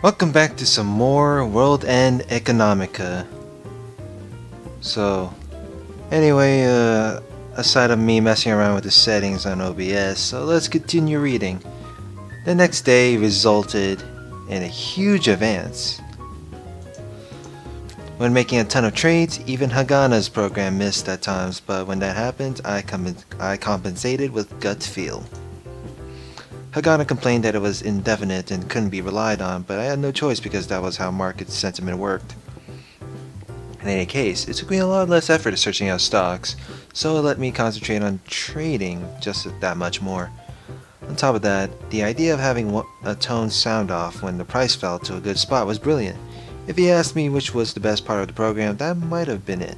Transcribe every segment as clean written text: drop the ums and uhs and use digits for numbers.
Welcome back to some more World End Economica. So, anyway, aside of me messing around with the settings on OBS, so let's continue reading. The next day resulted in a huge advance. When making a ton of trades, even Hagana's program missed at times, but when that happened, I compensated with gut feel. Hagana complained that it was indefinite and couldn't be relied on, but I had no choice because that was how market sentiment worked. In any case, it took me a lot less effort searching out stocks, so it let me concentrate on trading just that much more. On top of that, the idea of having a tone sound off when the price fell to a good spot was brilliant. If you asked me which was the best part of the program, that might have been it.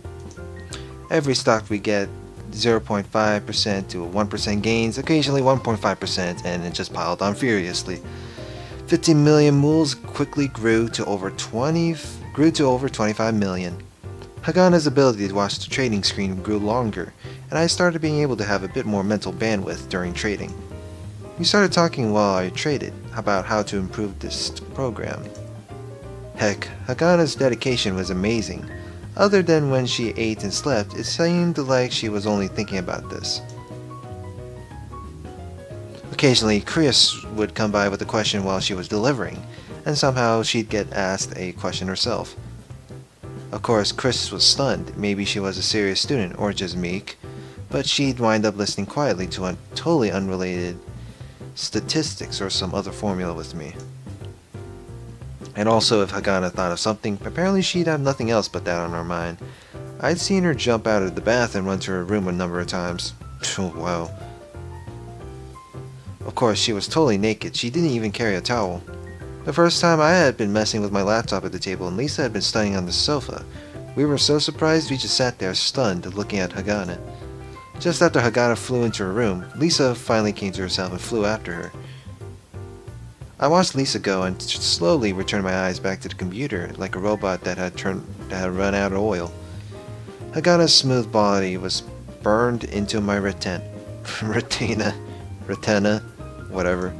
Every stock we get 0.5% to 1% gains, occasionally 1.5%, and it just piled on furiously. 15 million mules quickly grew to over 25 million. Hagana's ability to watch the trading screen grew longer, and I started being able to have a bit more mental bandwidth during trading. We started talking while I traded about how to improve this program. Heck, Hagana's dedication was amazing. Other than when she ate and slept, it seemed like she was only thinking about this. Occasionally, Chris would come by with a question while she was delivering, and somehow she'd get asked a question herself. Of course, Chris was stunned. Maybe she was a serious student or just meek, but she'd wind up listening quietly to totally unrelated statistics or some other formula with me. And also, if Hagana thought of something, apparently she'd have nothing else but that on her mind. I'd seen her jump out of the bath and run to her room a number of times. Wow. Of course, she was totally naked. She didn't even carry a towel. The first time I had been messing with my laptop at the table and Lisa had been studying on the sofa. We were so surprised we just sat there stunned looking at Hagana. Just after Hagana flew into her room, Lisa finally came to herself and flew after her. I watched Lisa go and slowly returned my eyes back to the computer like a robot that had run out of oil. Hagana's smooth body was burned into my retina, whatever.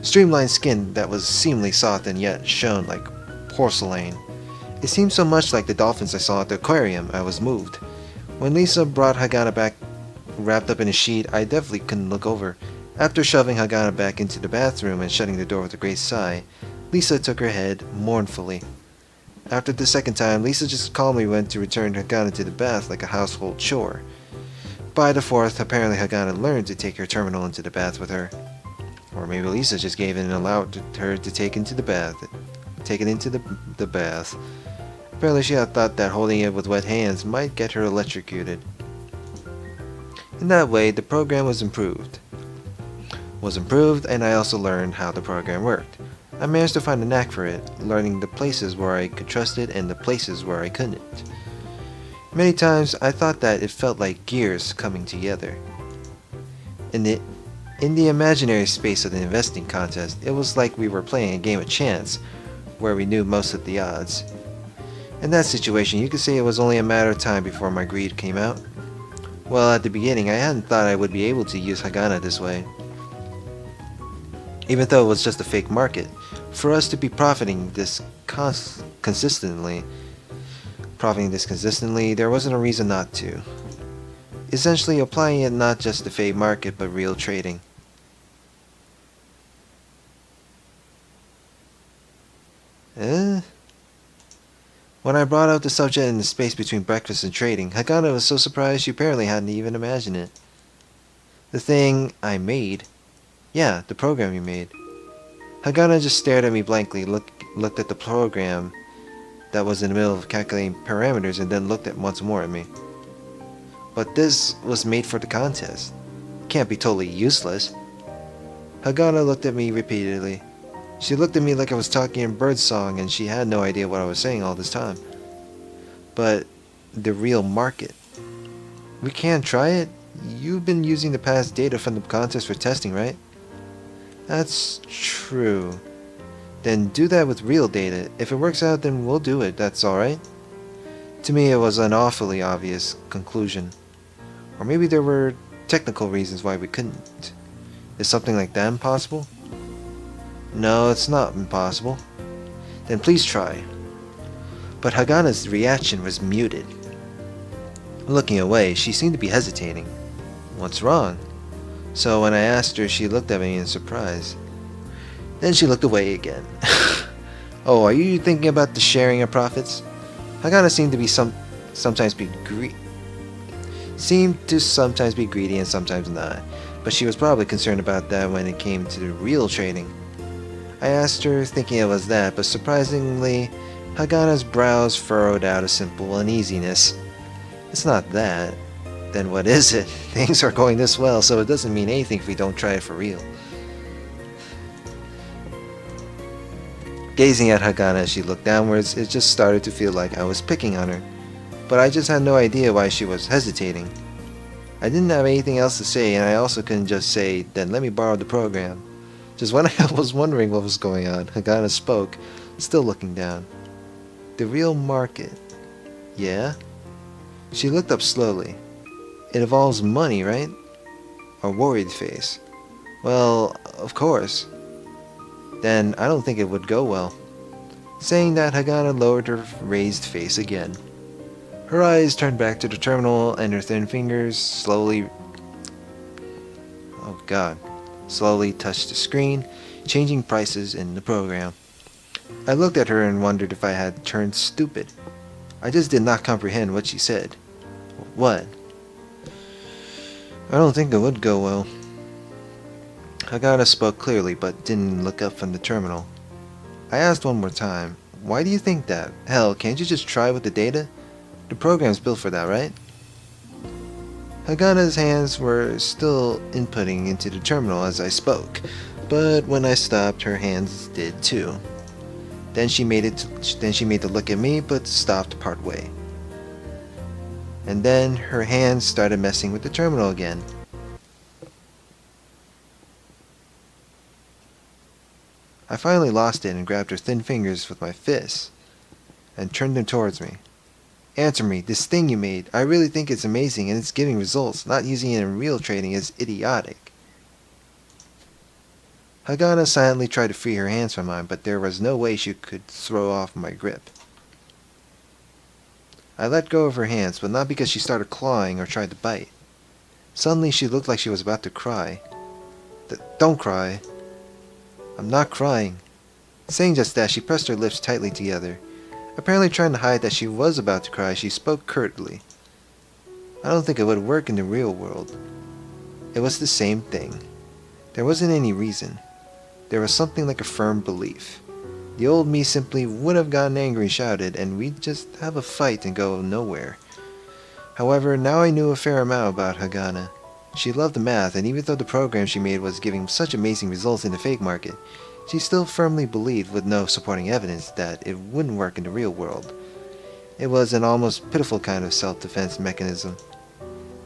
Streamlined skin that was seemingly soft and yet shone like porcelain. It seemed so much like the dolphins I saw at the aquarium. I was moved. When Lisa brought Hagana back wrapped up in a sheet, I definitely couldn't look over. After shoving Hagana back into the bathroom and shutting the door with a great sigh, Lisa took her head mournfully. After the second time, Lisa just calmly went to return Hagana to the bath like a household chore. By the fourth, apparently Hagana learned to take her terminal into the bath with her. Or maybe Lisa just gave in and allowed her to take it into the bath. Apparently she had thought that holding it with wet hands might get her electrocuted. In that way, the program was improved, and I also learned how the program worked. I managed to find a knack for it, learning the places where I could trust it and the places where I couldn't. Many times I thought that it felt like gears coming together. In the imaginary space of the investing contest, it was like we were playing a game of chance, where we knew most of the odds. In that situation, you could say it was only a matter of time before my greed came out. Well, at the beginning, I hadn't thought I would be able to use Hagana this way. Even though it was just a fake market, for us to be profiting this consistently, there wasn't a reason not to. Essentially applying it not just to fake market, but real trading. When I brought up the subject in the space between breakfast and trading, Hagana was so surprised she apparently hadn't even imagined it. The thing I made. Yeah, the program you made. Hagana just stared at me blankly, looked at the program that was in the middle of calculating parameters, and then looked at once more at me. But this was made for the contest. Can't be totally useless. Hagana looked at me repeatedly. She looked at me like I was talking in birdsong, and she had no idea what I was saying all this time. But the real market. We can't try it? You've been using the past data from the contest for testing, right? That's true. Then do that with real data. If it works out, then we'll do it. That's alright? To me, it was an awfully obvious conclusion. Or maybe there were technical reasons why we couldn't. Is something like that impossible? No, it's not impossible. Then please try. But Hagana's reaction was muted. Looking away, she seemed to be hesitating. What's wrong? So when I asked her, she looked at me in surprise. Then she looked away again. Oh, are you thinking about the sharing of profits? Hagana seemed to sometimes be greedy and sometimes not, but she was probably concerned about that when it came to the real trading. I asked her, thinking it was that, but surprisingly, Hagana's brows furrowed out a simple uneasiness. It's not that. Then what is it? Things are going this well, so it doesn't mean anything if we don't try it for real. Gazing at Hagana as she looked downwards, it just started to feel like I was picking on her. But I just had no idea why she was hesitating. I didn't have anything else to say, and I also couldn't just say, then let me borrow the program. Just when I was wondering what was going on, Hagana spoke, still looking down. The real market. Yeah? She looked up slowly. It involves money, right? A worried face. Well, of course. Then I don't think it would go well. Saying that, Hagana lowered her raised face again. Her eyes turned back to the terminal and her thin fingers slowly touched the screen, changing prices in the program. I looked at her and wondered if I had turned stupid. I just did not comprehend what she said. What? I don't think it would go well. Hagana spoke clearly but didn't look up from the terminal. I asked one more time, why do you think that? Hell, can't you just try with the data? The program's built for that, right? Hagana's hands were still inputting into the terminal as I spoke, but when I stopped, her hands did too. Then she made the look at me, but stopped partway. And then her hands started messing with the terminal again. I finally lost it and grabbed her thin fingers with my fists and turned them towards me. Answer me, this thing you made, I really think it's amazing and it's giving results. Not using it in real trading is idiotic. Hagana silently tried to free her hands from mine, but there was no way she could throw off my grip. I let go of her hands, but not because she started clawing or tried to bite. Suddenly she looked like she was about to cry. Don't cry. I'm not crying. Saying just that, she pressed her lips tightly together. Apparently trying to hide that she was about to cry, she spoke curtly. I don't think it would work in the real world. It was the same thing. There wasn't any reason. There was something like a firm belief. The old me simply would have gotten angry and shouted, and we'd just have a fight and go nowhere. However, now I knew a fair amount about Hagana. She loved the math, and even though the program she made was giving such amazing results in the fake market, she still firmly believed, with no supporting evidence, that it wouldn't work in the real world. It was an almost pitiful kind of self-defense mechanism.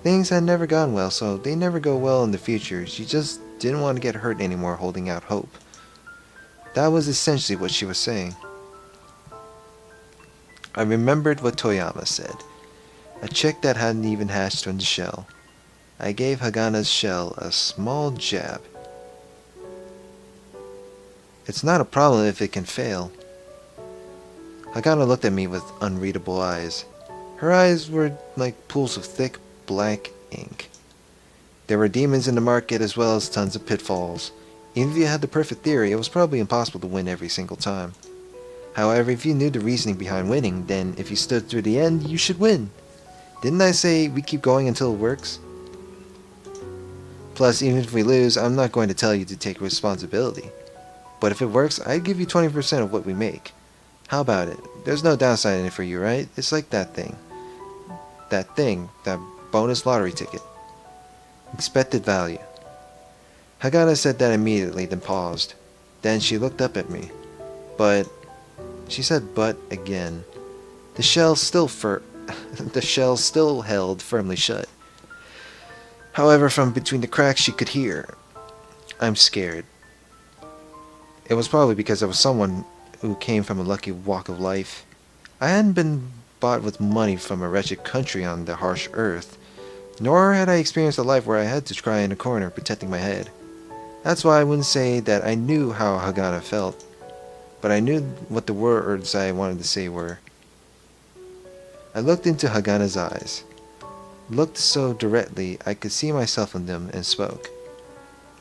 Things had never gone well, so they never go well in the future. She just didn't want to get hurt anymore holding out hope. That was essentially what she was saying. I remembered what Toyama said. A chick that hadn't even hatched from the shell. I gave Hagana's shell a small jab. It's not a problem if it can fail. Hagana looked at me with unreadable eyes. Her eyes were like pools of thick, black ink. There were demons in the market as well as tons of pitfalls. Even if you had the perfect theory, it was probably impossible to win every single time. However, if you knew the reasoning behind winning, then if you stood through the end, you should win. Didn't I say we keep going until it works? Plus, even if we lose, I'm not going to tell you to take responsibility. But if it works, I'd give you 20% of what we make. How about it? There's no downside in it for you, right? It's like that thing. That bonus lottery ticket. Expected value. Hagana said that immediately, then paused. Then she looked up at me. But, she said but again. The shell still held firmly shut. However, from between the cracks she could hear, I'm scared. It was probably because I was someone who came from a lucky walk of life. I hadn't been bought with money from a wretched country on the harsh earth, nor had I experienced a life where I had to cry in a corner protecting my head. That's why I wouldn't say that I knew how Hagana felt. but I knew what the words I wanted to say were. I looked into Hagana's eyes, looked so directly I could see myself in them, and spoke.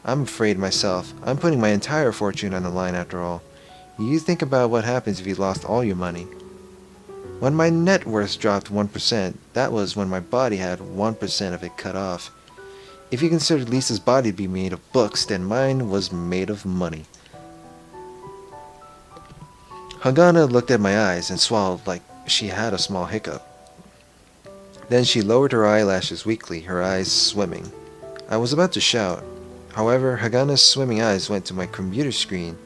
I'm afraid myself. I'm putting my entire fortune on the line after all. You think about what happens if you lost all your money. When my net worth dropped 1%, that was when my body had 1% of it cut off. If you considered Lisa's body to be made of books, then mine was made of money. Hagana looked at my eyes and swallowed like she had a small hiccup. Then she lowered her eyelashes weakly, her eyes swimming. I was about to shout. However, Hagana's swimming eyes went to my computer screen,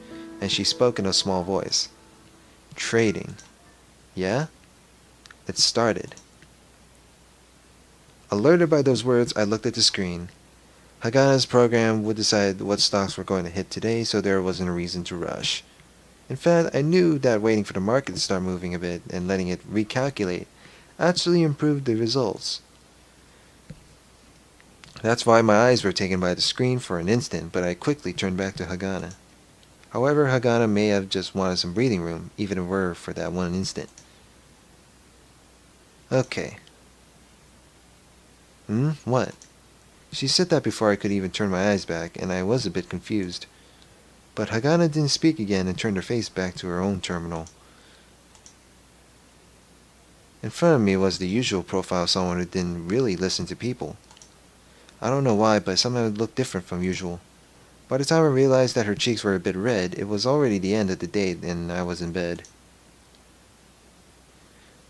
and she spoke in a small voice. Trading. Yeah? It started. Alerted by those words, I looked at the screen. Hagana's program would decide what stocks were going to hit today, so there wasn't a reason to rush. In fact, I knew that waiting for the market to start moving a bit and letting it recalculate actually improved the results. That's why my eyes were taken by the screen for an instant, but I quickly turned back to Hagana. However, Hagana may have just wanted some breathing room, even if it were for that one instant. Okay. What? She said that before I could even turn my eyes back, and I was a bit confused. But Hagana didn't speak again and turned her face back to her own terminal. In front of me was the usual profile of someone who didn't really listen to people. I don't know why, but somehow it looked different from usual. By the time I realized that her cheeks were a bit red, it was already the end of the day and I was in bed.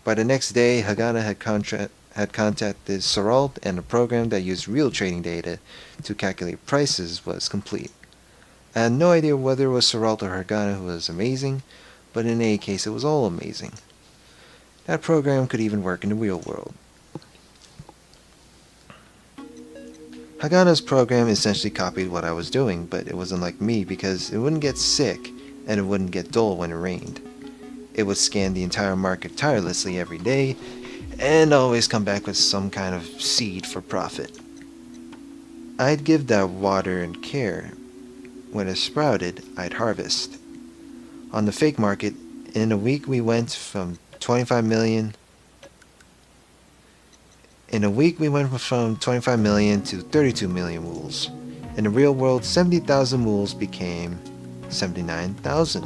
By the next day, Hagana had contacted Saralt, and a program that used real trading data to calculate prices was complete. I had no idea whether it was Saralt or Hagana who was amazing, but in any case it was all amazing. That program could even work in the real world. Hagana's program essentially copied what I was doing, but it wasn't like me because it wouldn't get sick and it wouldn't get dull when it rained. It would scan the entire market tirelessly every day and always come back with some kind of seed for profit. I'd give that water and care. When it sprouted, I'd harvest. On the fake market, in a week we went from 25 million to 32 million wools. In the real world, 70,000 wools became 79,000.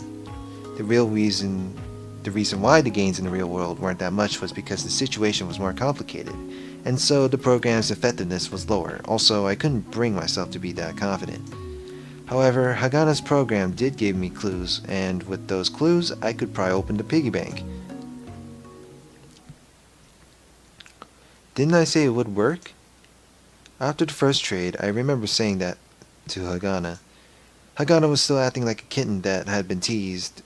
The reason why the gains in the real world weren't that much was because the situation was more complicated, and so the program's effectiveness was lower. Also, I couldn't bring myself to be that confident. However, Hagana's program did give me clues, and with those clues, I could pry open the piggy bank. Didn't I say it would work? After the first trade, I remember saying that to Hagana. Hagana was still acting like a kitten that had been teased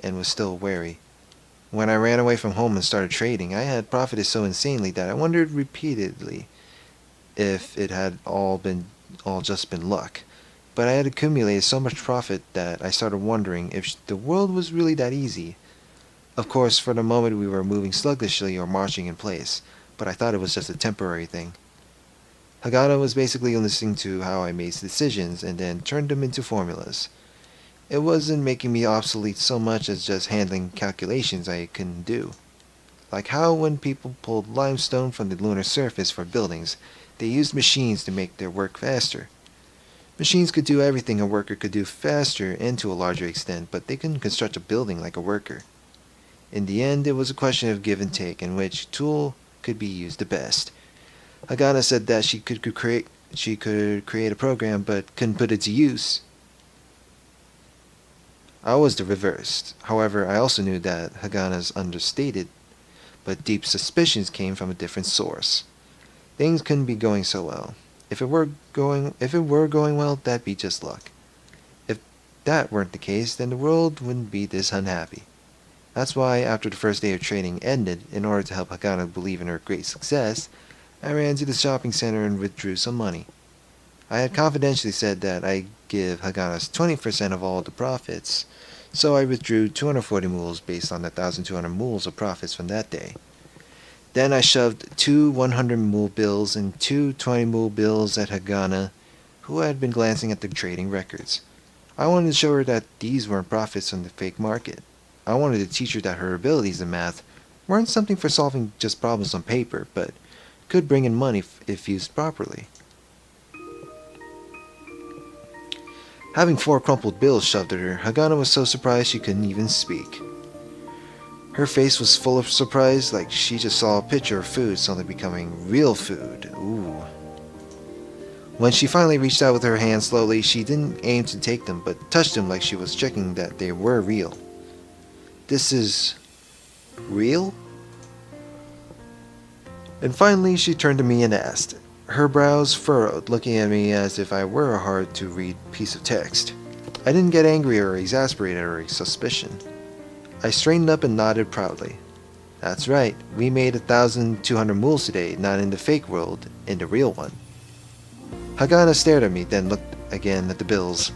and was still wary. When I ran away from home and started trading, I had profited so insanely that I wondered repeatedly if it had all just been luck. But I had accumulated so much profit that I started wondering if the world was really that easy. Of course, for the moment we were moving sluggishly or marching in place, but I thought it was just a temporary thing. Hagana was basically listening to how I made decisions and then turned them into formulas. It wasn't making me obsolete so much as just handling calculations I couldn't do. Like how when people pulled limestone from the lunar surface for buildings, they used machines to make their work faster. Machines could do everything a worker could do faster and to a larger extent, but they couldn't construct a building like a worker. In the end, it was a question of give and take and which tool could be used the best. Hagana said that she could create a program but couldn't put it to use. I was the reverse. However, I also knew that Hagana's understated but deep suspicions came from a different source. Things couldn't be going so well. If it were going well, that'd be just luck. If that weren't the case, then the world wouldn't be this unhappy. That's why, after the first day of trading ended, in order to help Hagana believe in her great success, I ran to the shopping center and withdrew some money. I had confidentially said that I'd give Hagana's 20% of all the profits, so I withdrew 240 mules based on the 1,200 mules of profits from that day. Then I shoved 2 100-mule bills and 2 20-mule bills at Hagana, who had been glancing at the trading records. I wanted to show her that these weren't profits from the fake market. I wanted to teach her that her abilities in math weren't something for solving just problems on paper, but could bring in money if used properly. Having 4 crumpled bills shoved at her, Hagana was so surprised she couldn't even speak. Her face was full of surprise, like she just saw a picture of food suddenly becoming real food. Ooh. When she finally reached out with her hand slowly, she didn't aim to take them, but touched them like she was checking that they were real. This is real? And finally, she turned to me and asked, her brows furrowed, looking at me as if I were a hard-to-read piece of text. I didn't get angry or exasperated or suspicion. I straightened up and nodded proudly. That's right, we made 1,200 moves today, not in the fake world, in the real one. Hagana stared at me, then looked again at the bills.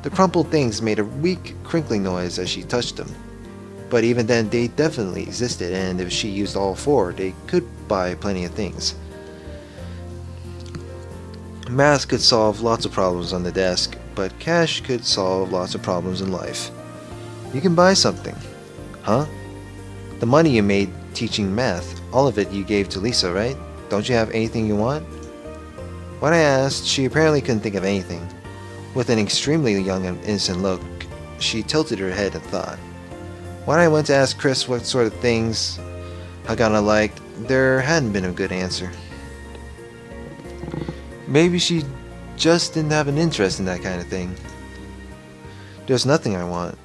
The crumpled things made a weak, crinkling noise as she touched them. But even then, they definitely existed, and if she used all 4, they could buy plenty of things. Math could solve lots of problems on the desk, but cash could solve lots of problems in life. You can buy something. Huh? The money you made teaching math, all of it you gave to Lisa, right? Don't you have anything you want? When I asked, she apparently couldn't think of anything. With an extremely young and innocent look, she tilted her head and thought. When I went to ask Chris what sort of things Hagana liked, there hadn't been a good answer. Maybe she just didn't have an interest in that kind of thing. There's nothing I want.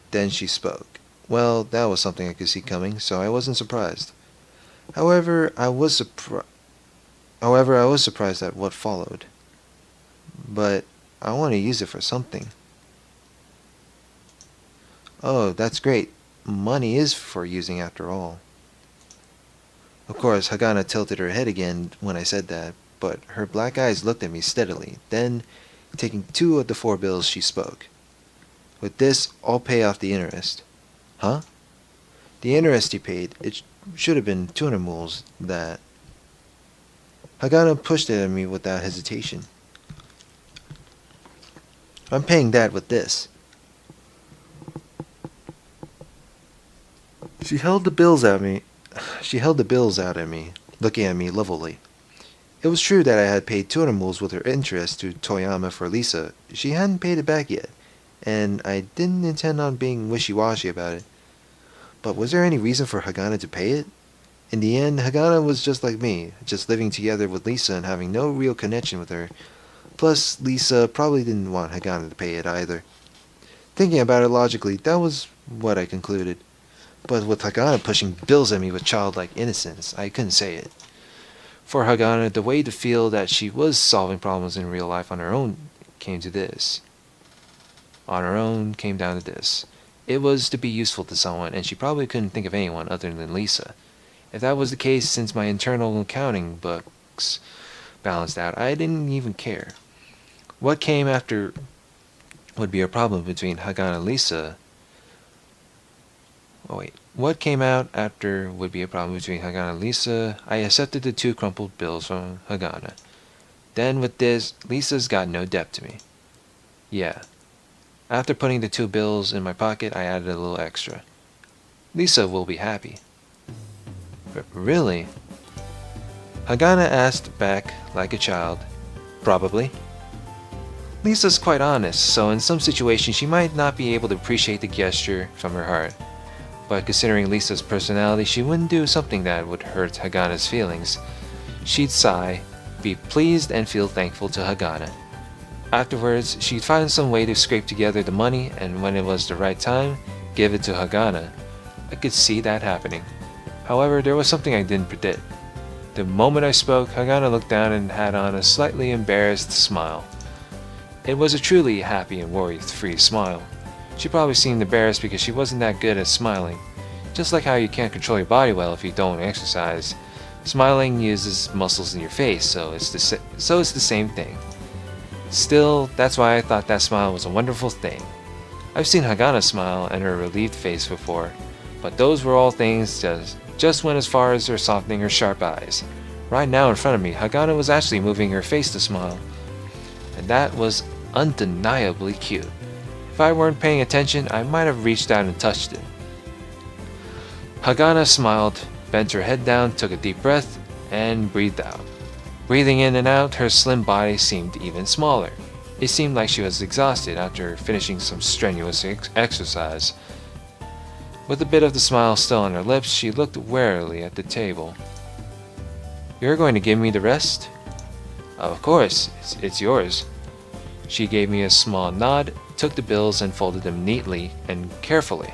Then she spoke. Well, that was something I could see coming, so I wasn't surprised. However, I was surprised at what followed. But I want to use it for something. Oh, that's great. Money is for using after all. Of course, Hagana tilted her head again when I said that, but her black eyes looked at me steadily. Then, taking 2 of the 4 bills, she spoke. With this, I'll pay off the interest. Huh? The interest he paid, it should have been 200 moles, that. Hagana pushed it at me without hesitation. I'm paying that with this. She held the bills out at me, looking at me levelly. It was true that I had paid 200 moles with her interest to Toyama for Lisa. She hadn't paid it back yet, and I didn't intend on being wishy-washy about it. But was there any reason for Hagana to pay it? In the end, Hagana was just like me, just living together with Lisa and having no real connection with her. Plus, Lisa probably didn't want Hagana to pay it either. Thinking about it logically, that was what I concluded. But with Hagana pushing bills at me with childlike innocence, I couldn't say it. For Hagana, the way to feel that she was solving problems in real life on her own came to this. On her own came down to this. It was to be useful to someone, and she probably couldn't think of anyone other than Lisa. If that was the case, since my internal accounting books balanced out, I didn't even care. What came after would be a problem between Hagana and Lisa. What came out after would be a problem between Hagana and Lisa. I accepted the 2 crumpled bills from Hagana. Then with this, Lisa's got no debt to me. Yeah. After putting the 2 bills in my pocket, I added a little extra. Lisa will be happy. But really? Hagana asked back like a child. Probably. Lisa's quite honest, so in some situations she might not be able to appreciate the gesture from her heart. But considering Lisa's personality, she wouldn't do something that would hurt Hagana's feelings. She'd sigh, be pleased, and feel thankful to Hagana. Afterwards, she'd find some way to scrape together the money, and when it was the right time, give it to Hagana. I could see that happening. However, there was something I didn't predict. The moment I spoke, Hagana looked down and had on a slightly embarrassed smile. It was a truly happy and worry-free smile. She probably seemed embarrassed because she wasn't that good at smiling. Just like how you can't control your body well if you don't exercise. Smiling uses muscles in your face, so it's the same thing. Still, that's why I thought that smile was a wonderful thing. I've seen Hagana smile and her relieved face before, but those were all things just went as far as her softening her sharp eyes. Right now in front of me, Hagana was actually moving her face to smile. And that was undeniably cute. If I weren't paying attention, I might have reached out and touched it. Hagana smiled, bent her head down, took a deep breath, and breathed out. Breathing in and out, her slim body seemed even smaller. It seemed like she was exhausted after finishing some strenuous exercise. With a bit of the smile still on her lips, she looked warily at the table. "You're going to give me the rest?" "Of course, it's yours." She gave me a small nod, took the bills and folded them neatly and carefully.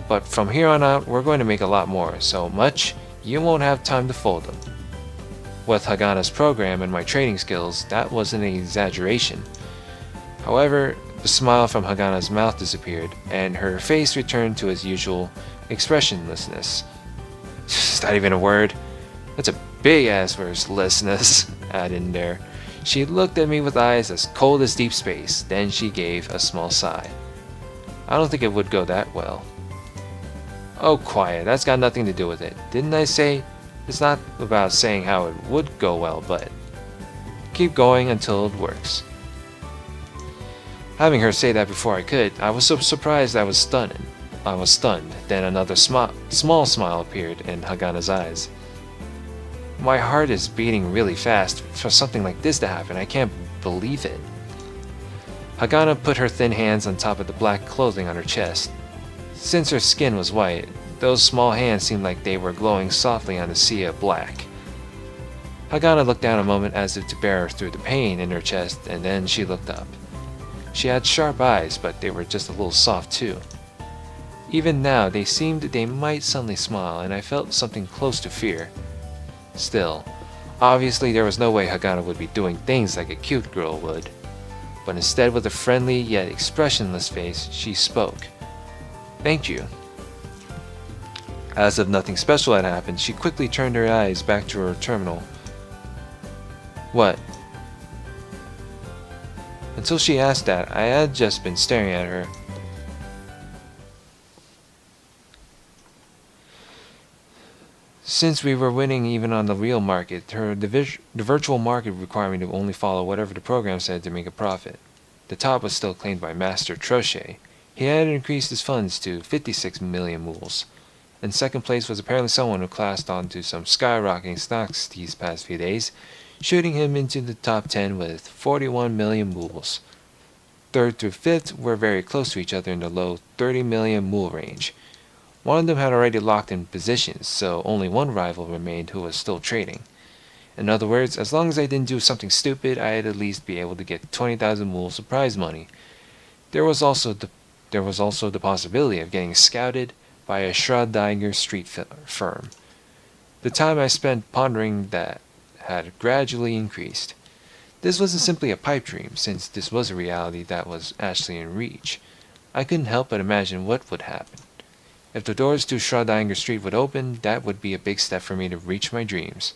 "But from here on out, we're going to make a lot more, so much you won't have time to fold them." With Hagana's program and my trading skills, that wasn't an exaggeration. However, the smile from Hagana's mouth disappeared, and her face returned to its usual expressionlessness. Is that even a word? That's a big-ass worthlessness, add in there. She looked at me with eyes as cold as deep space, then she gave a small sigh. "I don't think it would go that well." "Oh, quiet, that's got nothing to do with it. Didn't I say it's not about saying how it would go well, but keep going until it works." Having her say that before I could, I was so surprised I was stunned. Then another small smile appeared in Hagana's eyes. "My heart is beating really fast for something like this to happen. I can't believe it." Hagana put her thin hands on top of the black clothing on her chest. Since her skin was white, those small hands seemed like they were glowing softly on a sea of black. Hagana looked down a moment as if to bear through the pain in her chest, and then she looked up. She had sharp eyes, but they were just a little soft too. Even now, they seemed they might suddenly smile, and I felt something close to fear. Still, obviously there was no way Hagana would be doing things like a cute girl would. But instead, with a friendly yet expressionless face, she spoke. "Thank you." As if nothing special had happened, she quickly turned her eyes back to her terminal. "What?" Until she asked that, I had just been staring at her. Since we were winning even on the real market, the virtual market required me to only follow whatever the program said to make a profit. The top was still claimed by Master Trochet. He had increased his funds to 56 million mools. In second place was apparently someone who classed onto some skyrocketing stocks these past few days, shooting him into the top 10 with 41 million mools. Third through fifth were very close to each other in the low 30 million mool range. One of them had already locked in positions, so only one rival remained who was still trading. In other words, as long as I didn't do something stupid, I'd at least be able to get 20,000 mools of prize money. There was also the possibility of getting scouted by a Schrödinger street firm. The time I spent pondering that had gradually increased. This wasn't simply a pipe dream, since this was a reality that was actually in reach. I couldn't help but imagine what would happen. If the doors to Schrödinger Street would open, that would be a big step for me to reach my dreams.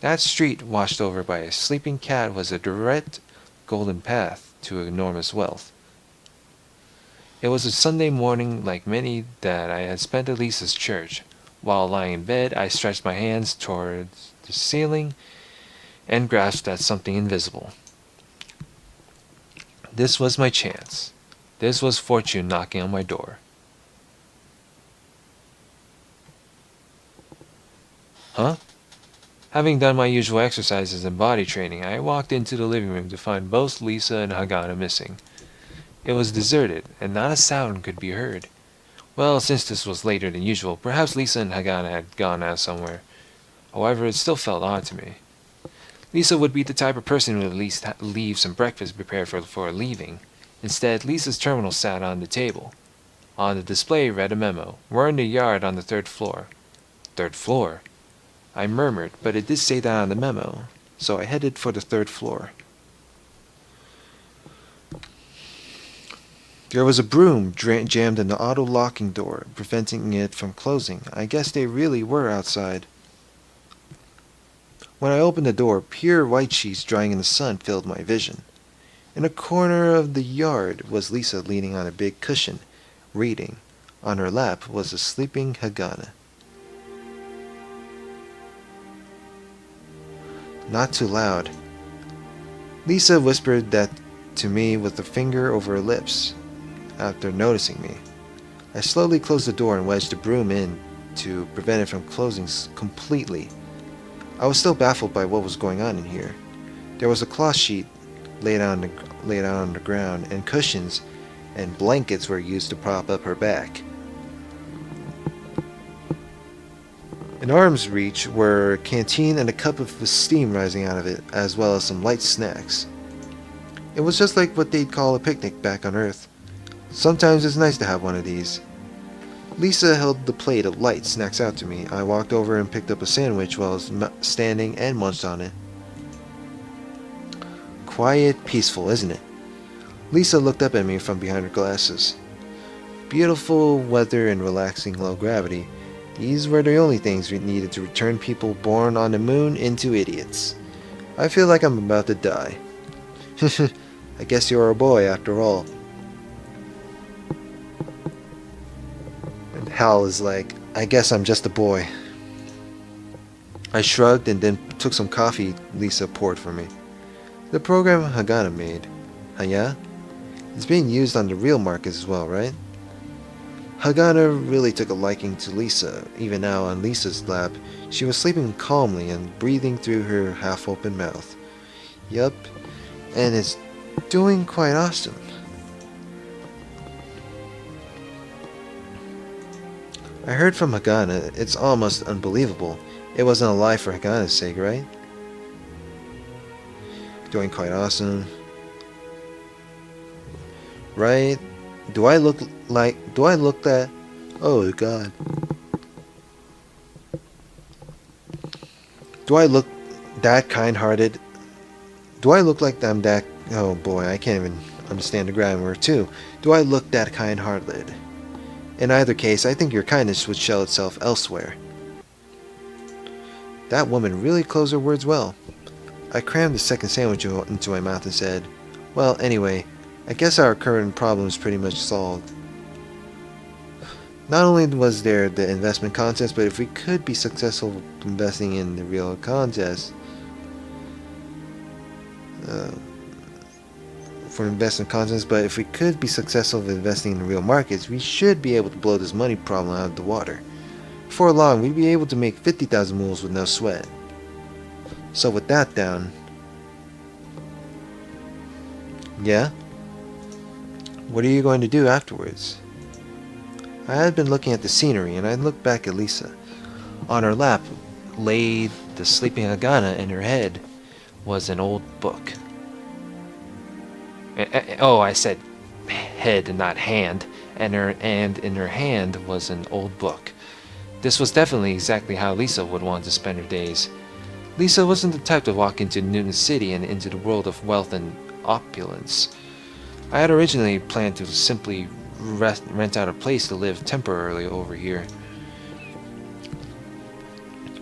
That street, washed over by a sleeping cat, was a direct golden path to enormous wealth. It was a Sunday morning like many that I had spent at Lisa's church. While lying in bed, I stretched my hands towards the ceiling and grasped at something invisible. This was my chance. This was fortune knocking on my door. Huh? Having done my usual exercises and body training, I walked into the living room to find both Lisa and Hagana missing. It was deserted, and not a sound could be heard. Well, since this was later than usual, perhaps Lisa and Hagana had gone out somewhere. However, it still felt odd to me. Lisa would be the type of person who would at least leave some breakfast prepared for leaving. Instead, Lisa's terminal sat on the table. On the display read a memo. "We're in the yard on the third floor." Third floor? I murmured, but it did say that on the memo, so I headed for the third floor. There was a broom jammed in the auto-locking door, preventing it from closing. I guess they really were outside. When I opened the door, pure white sheets drying in the sun filled my vision. In a corner of the yard was Lisa leaning on a big cushion, reading. On her lap was a sleeping Hagana. Not too loud. Lisa whispered that to me with a finger over her lips after noticing me. I slowly closed the door and wedged the broom in to prevent it from closing completely. I was still baffled by what was going on in here. There was a cloth sheet laid out on the ground, and cushions and blankets were used to prop up her back. In arm's reach were a canteen and a cup of steam rising out of it, as well as some light snacks. It was just like what they'd call a picnic back on Earth. Sometimes it's nice to have one of these. Lisa held the plate of light snacks out to me. I walked over and picked up a sandwich while I was standing and munched on it. Quiet, peaceful, isn't it? Lisa looked up at me from behind her glasses. Beautiful weather and relaxing low gravity. These were the only things we needed to turn people born on the moon into idiots. I feel like I'm about to die. I guess you're a boy after all. And Hal is like, I guess I'm just a boy. I shrugged and then took some coffee Lisa poured for me. The program Hagana made. Yeah? It's being used on the real market as well, right? Hagana really took a liking to Lisa. Even now on Lisa's lap, she was sleeping calmly and breathing through her half-open mouth. Yup, and it's doing quite awesome. I heard from Hagana, it's almost unbelievable. It wasn't a lie for Hagana's sake, right? Doing quite awesome. Right? Do I look that? Oh god. Do I look that kind-hearted? Do I look like I'm that... Oh boy, I can't even understand the grammar too. Do I look that kind-hearted? In either case, I think your kindness would show itself elsewhere. That woman really closed her words well. I crammed the second sandwich into my mouth and said, well, anyway, I guess our current problem is pretty much solved. Not only was there the investment contest, but if we could be successful investing in the real contest, but if we could be successful in investing in the real markets, we should be able to blow this money problem out of the water. Before long, we'd be able to make 50,000 moves with no sweat. So with that down... Yeah? What are you going to do afterwards? I had been looking at the scenery, and I looked back at Lisa. On her lap lay the sleeping Hagana, and her head was an old book. Oh, I said head and not hand, and in her hand was an old book. This was definitely exactly how Lisa would want to spend her days. Lisa wasn't the type to walk into Newton City and into the world of wealth and opulence. I had originally planned to simply rent out a place to live temporarily over here.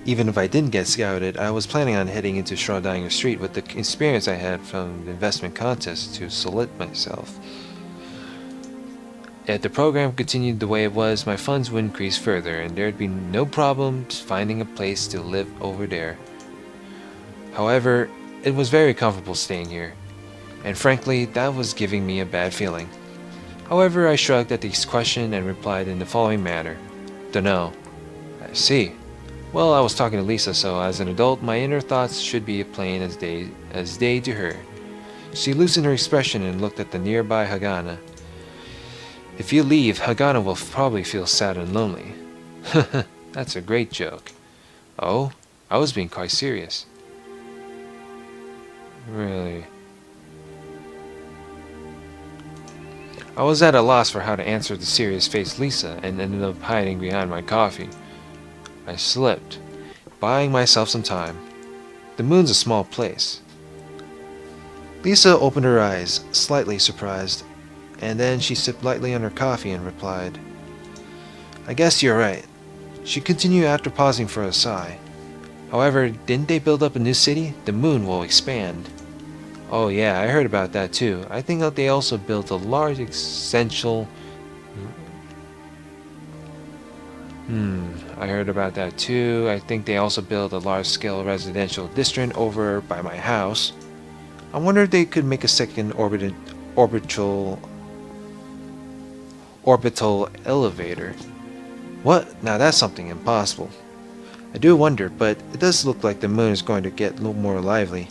Even if I didn't get scouted, I was planning on heading into Schrodinger Street with the experience I had from the investment contest to solidify myself. If the program continued the way it was, my funds would increase further, and there'd be no problem finding a place to live over there. However, it was very comfortable staying here, and frankly, that was giving me a bad feeling. However, I shrugged at this question and replied in the following manner. Dunno. I see. Well, I was talking to Lisa, so as an adult, my inner thoughts should be plain as day to her. She loosened her expression and looked at the nearby Hagana. If you leave, Hagana will probably feel sad and lonely. That's a great joke. Oh, I was being quite serious. Really? I was at a loss for how to answer the serious-faced Lisa and ended up hiding behind my coffee. I slipped, buying myself some time. The moon's a small place. Lisa opened her eyes, slightly surprised, and then she sipped lightly on her coffee and replied, I guess you're right. She continued after pausing for a sigh. However, didn't they build up a new city? The moon will expand. Oh yeah, I heard about that too. I think that they also built a large essential... I heard about that too. I think they also built a large-scale residential district over by my house. I wonder if they could make a second orbital elevator. What? Now that's something impossible. I do wonder, but it does look like the moon is going to get a little more lively.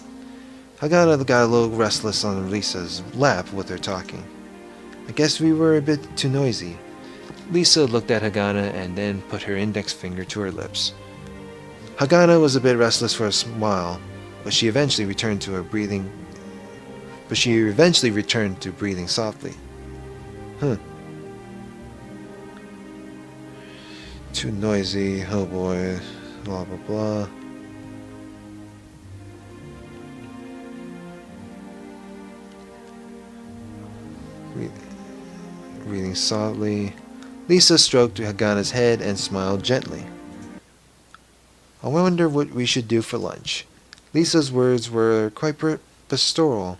Hagana got a little restless on Lisa's lap with her talking. I guess we were a bit too noisy. Lisa looked at Hagana and then put her index finger to her lips. Hagana was a bit restless for a while, but she eventually returned to breathing softly. Huh. Too noisy, oh boy, blah blah blah. Breathing softly. Lisa stroked Hagana's head and smiled gently. I wonder what we should do for lunch. Lisa's words were quite pastoral.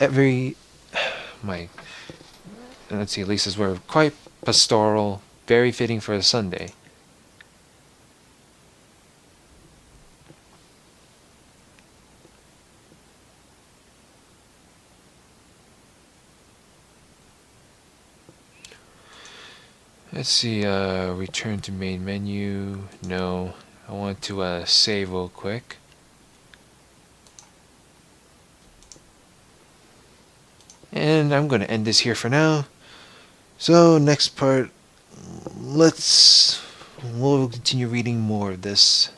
Lisa's were quite pastoral, very fitting for a Sunday. Let's see, return to main menu. No, I want to save real quick. And I'm going to end this here for now. So next part, we'll continue reading more of this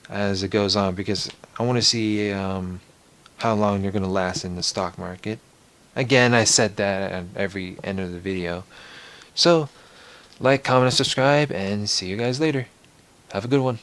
as it goes on, because I want to see how long they're going to last in the stock market. Again, I said that at every end of the video. So, like, comment, and subscribe, and see you guys later. Have a good one.